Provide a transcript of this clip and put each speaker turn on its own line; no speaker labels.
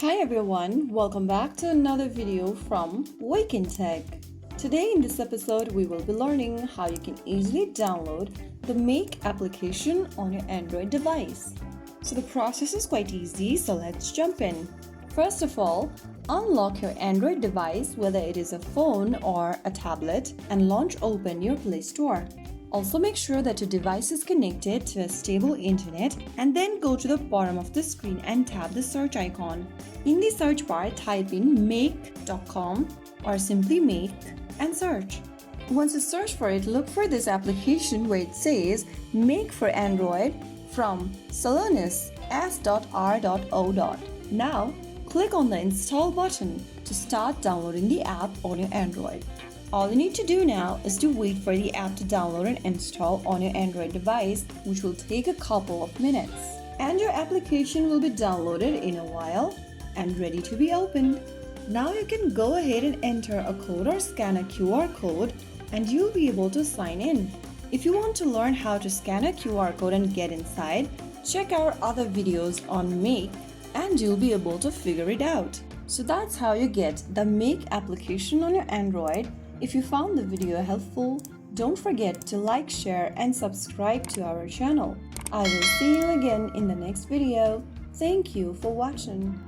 Hi everyone, welcome back to another video from Wake&Tech. Today in this episode we will be learning how you can easily download the Make application on your Android device. So the process is quite easy, so let's jump in. First of all, unlock your Android device, whether it is a phone or a tablet, and launch open your Play Store. Also make sure that your device is connected to a stable internet and then go to the bottom of the screen and tap the search icon. In the search bar, type in make.com or simply make and search. Once you search for it, look for this application where it says Make for Android from Solanus s.r.o. Now, click on the install button to start downloading the app on your Android. All you need to do now is to wait for the app to download and install on your Android device, which will take a couple of minutes. And your application will be downloaded in a while and ready to be opened. Now you can go ahead and enter a code or scan a QR code and you'll be able to sign in. If you want to learn how to scan a QR code and get inside, check our other videos on Make and you'll be able to figure it out. So that's how you get the Make application on your Android. If you found the video helpful, don't forget to like, share and subscribe to our channel. I will see you again in the next video. Thank you for watching.